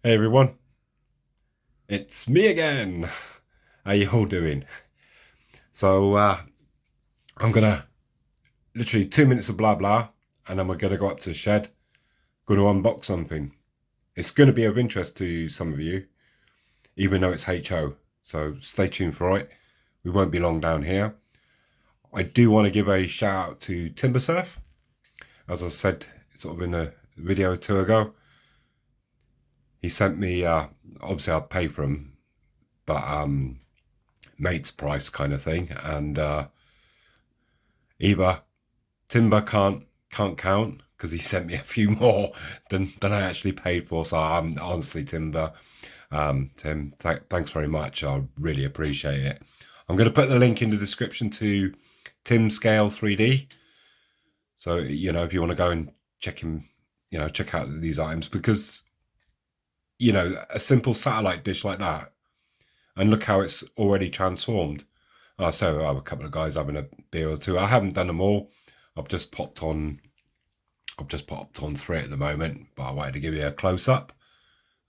Hey everyone, it's me again. How you all doing? I'm gonna literally 2 minutes of blah blah, and then we're gonna go up to the shed, gonna unbox something. It's gonna be of interest to some of you, even though it's HO. So stay tuned for it. We won't be long down here. I do want to give a shout out to Timber, as I said sort of in a video or two ago. He sent me obviously I'll pay for him, but mate's price kind of thing, and either Timber can't count because he sent me a few more than I actually paid for. So I'm honestly, Timber, Tim, thanks very much. I really appreciate it. I'm going to put the link in the description to Timbscale 3D. So if you want to go and check him, check out these items, because a simple satellite dish like that, and look how it's already transformed. So I have a couple of guys having a beer or two. I haven't done them all. I've just popped on 3 at the moment, but I wanted to give you a close up.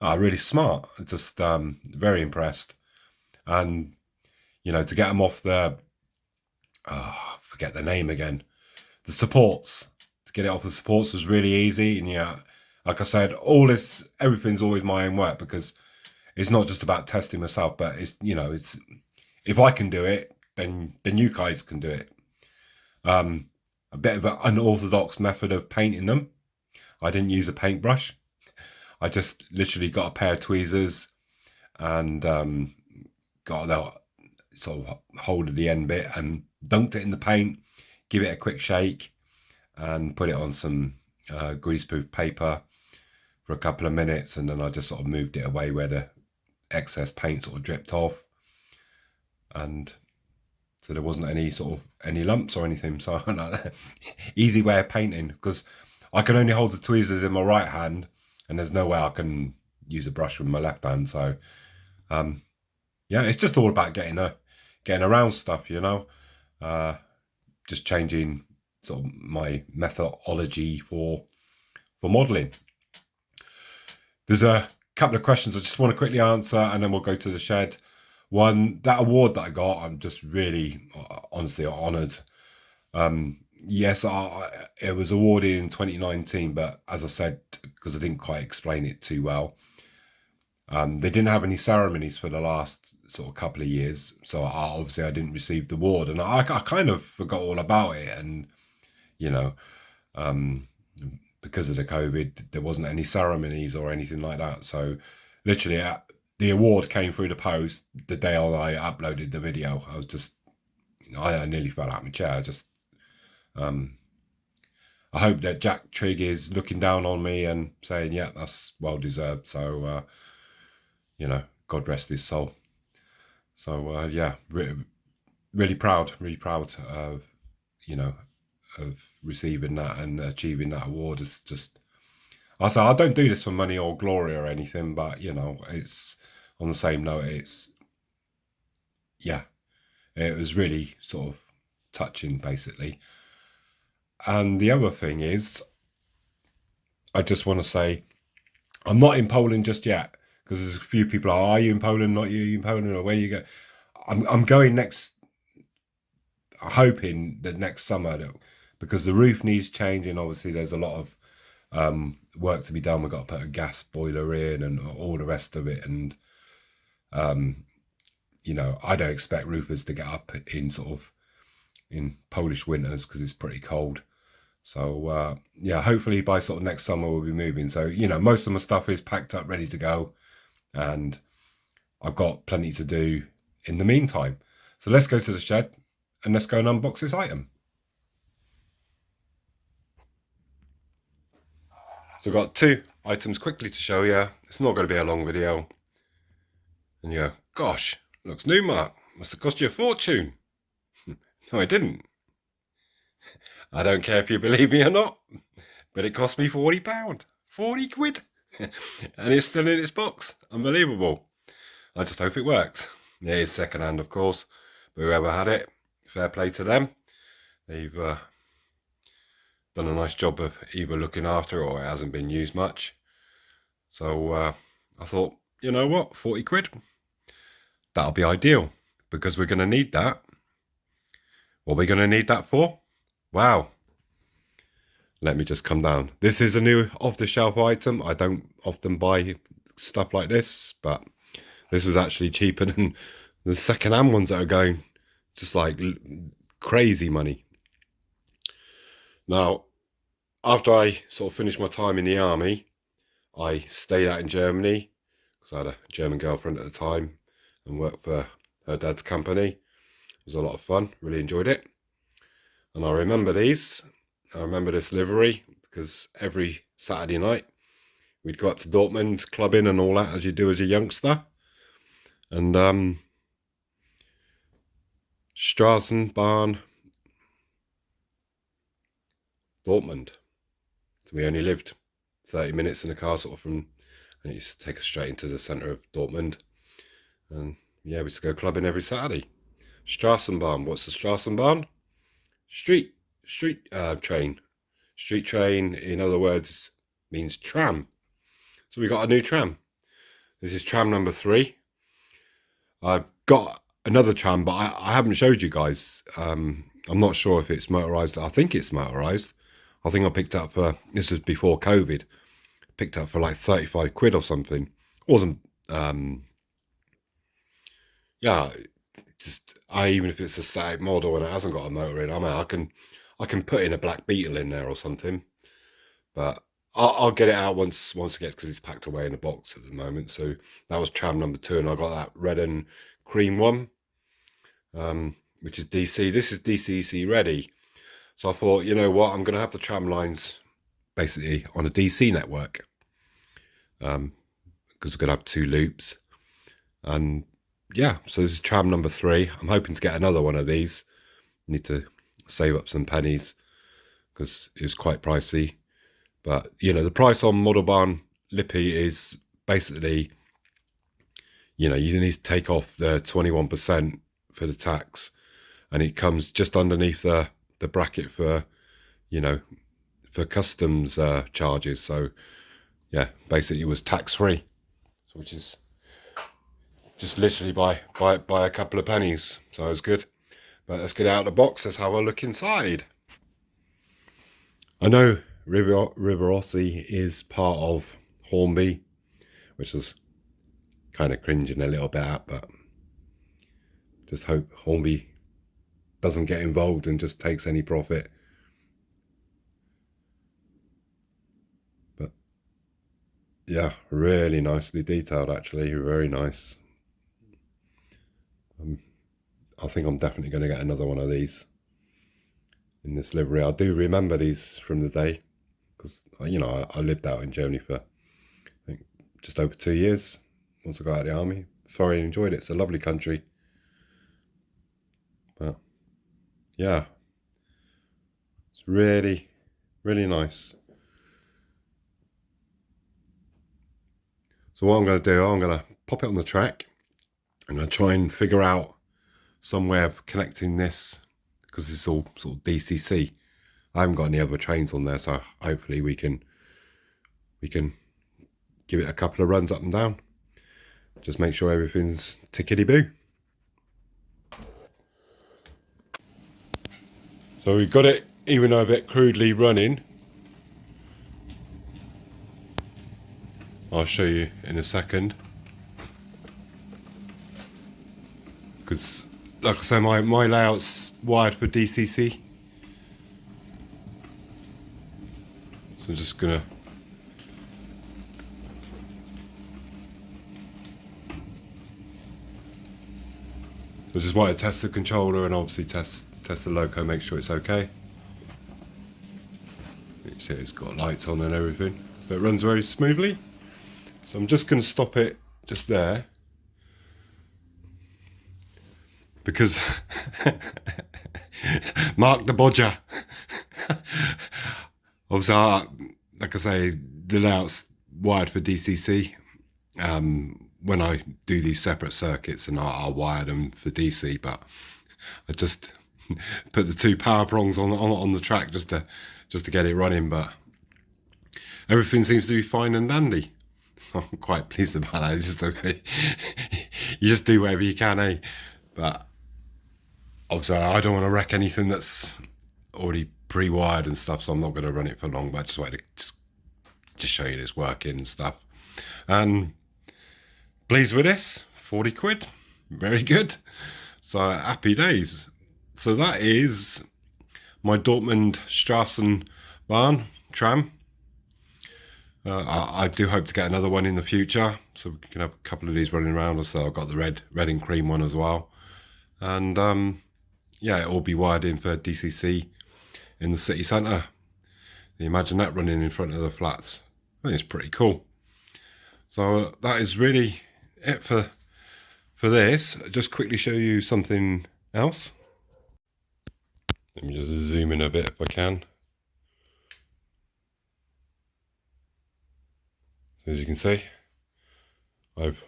Really smart. Just very impressed. And to get them off the forget the name again. The supports. To get it off the supports was really easy. And like I said, everything's always my own work, because it's not just about testing myself, but it's if I can do it, then you guys can do it. A bit of an unorthodox method of painting them. I didn't use a paintbrush. I just literally got a pair of tweezers and got that sort of hold of the end bit and dunked it in the paint, give it a quick shake, and put it on some greaseproof paper for a couple of minutes, and then I just sort of moved it away where the excess paint sort of dripped off, and so there wasn't any lumps or anything. So easy way of painting, because I can only hold the tweezers in my right hand, and there's no way I can use a brush with my left hand. So yeah, it's just all about getting around stuff, just changing sort of my methodology for modeling. There's a couple of questions I just want to quickly answer, and then we'll go to the shed. One, that award that I got, I'm just really honestly honoured. Yes, it was awarded in 2019, but as I said, because I didn't quite explain it too well, they didn't have any ceremonies for the last sort of couple of years, so obviously I didn't receive the award, and I kind of forgot all about it. And because of the COVID, there wasn't any ceremonies or anything like that. So literally the award came through the post the day I uploaded the video. I was just, I nearly fell out of my chair. I hope that Jack Trigg is looking down on me and saying, yeah, that's well deserved. So, God rest his soul. So, yeah, really proud of, of receiving that and achieving that award. Is just, I say, I don't do this for money or glory or anything, but it's on the same note. It's, yeah, it was really sort of touching, basically. And the other thing is, I just want to say, I'm not in Poland just yet, because there's a few people are you in Poland? Not you in Poland? Or where you go? I'm going next, hoping that next summer, because the roof needs changing. Obviously, there's a lot of work to be done. We've got to put a gas boiler in and all the rest of it. And, I don't expect roofers to get up in Polish winters, because it's pretty cold. So, yeah, hopefully by sort of next summer we'll be moving. So, most of my stuff is packed up, ready to go. And I've got plenty to do in the meantime. So let's go to the shed and let's go and unbox this item. So I've got 2 items quickly to show you. It's not going to be a long video. And you go, gosh, looks new, Mark. Must have cost you a fortune. No, it didn't. I don't care if you believe me or not, but it cost me £40. 40 quid. And it's still in its box. Unbelievable. I just hope it works. It is second hand, of course, but whoever had it, fair play to them. They've done a nice job of either looking after it, or it hasn't been used much. So I thought, you know what, 40 quid, that'll be ideal, because we're going to need that. What are we going to need that for? Wow. Let me just come down. This is a new off-the-shelf item. I don't often buy stuff like this, but this was actually cheaper than the second-hand ones that are going just like crazy money. Now, after I sort of finished my time in the army, I stayed out in Germany because I had a German girlfriend at the time and worked for her dad's company. It was a lot of fun, really enjoyed it. And I remember these. I remember this livery because every Saturday night we'd go up to Dortmund clubbing and all that, as you do as a youngster. And Straßenbahn, Dortmund. So we only lived 30 minutes in a car sort of from, and it used to take us straight into the centre of Dortmund. And yeah, we used to go clubbing every Saturday. Straßenbahn, what's the Straßenbahn? Street train. Street train, in other words, means tram. So we got a new tram. This is tram number 3. I've got another tram, but I haven't showed you guys. I'm not sure if it's motorised. I think it's motorised. I think I picked up for, this was before COVID, picked up for like 35 quid or something. It wasn't, yeah, just, even if it's a static model and it hasn't got a motor in, I mean, I can put in a Black Beetle in there or something, but I'll get it out once it gets, because it's packed away in a box at the moment. So that was tram number 2, and I got that red and cream one, which is DC. This is DCC ready. So I thought, you know what, I'm going to have the tram lines basically on a DC network, because we're going to have 2 loops. And yeah, so this is tram number 3. I'm hoping to get another one of these. Need to save up some pennies because it was quite pricey. But, you know, the price on Modellbahn Lippe is basically, you know, you need to take off the 21% for the tax, and it comes just underneath the bracket for, you know, for customs charges. So, yeah, basically it was tax-free, which is just literally by a couple of pennies. So it was good. But let's get out of the box. Let's have a look inside. I know Rivarossi is part of Hornby, which is kind of cringing a little bit at, but just hope Hornby doesn't get involved and just takes any profit. But yeah, really nicely detailed, actually. Very nice. I think I'm definitely going to get another one of these in this livery. I do remember these from the day, because, you know, I lived out in Germany for, I think, just over 2 years once I got out of the army. Thoroughly enjoyed it. It's a lovely country. But yeah, it's really, really nice. So what I'm going to do, I'm going to pop it on the track. I'm going to try and figure out some way of connecting this, because it's all sort of DCC. I haven't got any other trains on there, so hopefully we can give it a couple of runs up and down. Just make sure everything's tickety-boo. So we've got it, even though a bit crudely, running. I'll show you in a second. Because, like I say, my layout's wired for DCC. So I'm just gonna So just want to test the controller and obviously test the loco, make sure it's okay. You see it's got lights on and everything, but it runs very smoothly. So I'm just going to stop it just there, because Mark the Bodger. Obviously, like I say, the layout's wired for DCC. When I do these separate circuits, and I'll wire them for DC, but I just put the 2 power prongs on the track just to get it running. But everything seems to be fine and dandy. So I'm quite pleased about that. It's just okay. You just do whatever you can, eh? But obviously, I don't want to wreck anything that's already pre-wired and stuff, so I'm not going to run it for long. But I just wanted to just show you this working and stuff. And pleased with this, 40 quid, very good. So happy days. So that is my Dortmund Strassen Bahn tram. I do hope to get another one in the future, so we can have a couple of these running around. So I've got the red and cream one as well, and yeah, it'll be wired in for DCC in the city centre. Imagine that running in front of the flats. I think it's pretty cool. So that is really it for this. I'll just quickly show you something else. Let me just zoom in a bit if I can. So as you can see, I've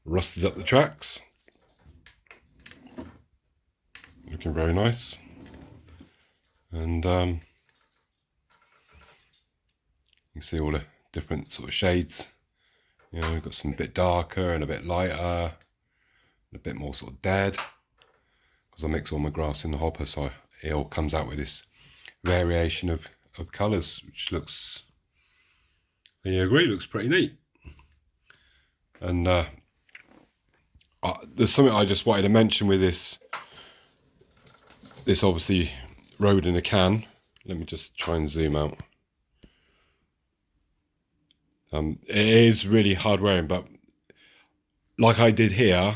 rusted up the tracks. Looking very nice. And you can see all the different sort of shades. You know, we've got some a bit darker and a bit lighter, and a bit more sort of dead. Because I mix all my grass in the hopper, so it all comes out with this variation of colours, which looks, you agree, looks pretty neat. And there's something I just wanted to mention with this obviously road in a can. Let me just try and zoom out. It is really hard wearing, but like I did here,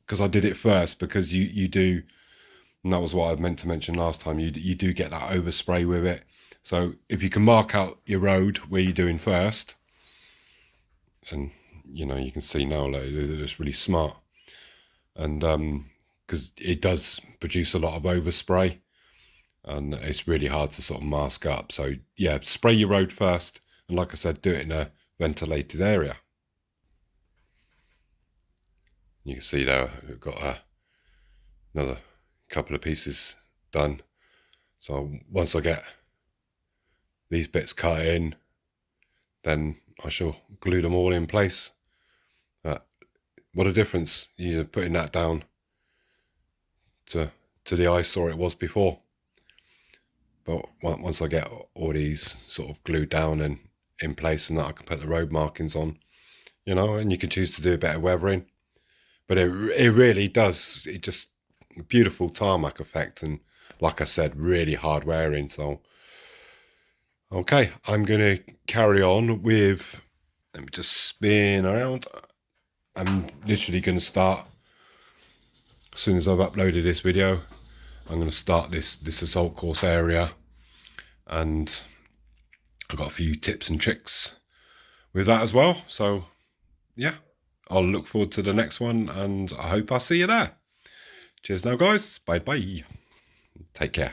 because I did it first, because you do, and that was what I meant to mention last time, you do get that overspray with it. So if you can mark out your road where you're doing first, and you know, you can see now, like, it's really smart. And because it does produce a lot of overspray, and it's really hard to sort of mask up. So yeah, spray your road first, and like I said, do it in a ventilated area. You can see there we've got another couple of pieces done. So once I get these bits cut in, then I shall glue them all in place. What a difference you're putting that down to the eyesore it was before. But once I get all these sort of glued down and in place, and that I can put the road markings on, you know, and you can choose to do a bit of weathering. But it really does, it just, beautiful tarmac effect, and like I said, really hard wearing. So okay, I'm going to carry on with, let me just spin around. I'm literally going to start, as soon as I've uploaded this video, I'm going to start this assault course area, and I've got a few tips and tricks with that as well. So yeah, I'll look forward to the next one, and I hope I'll see you there. Cheers now, guys. Bye bye. Take care.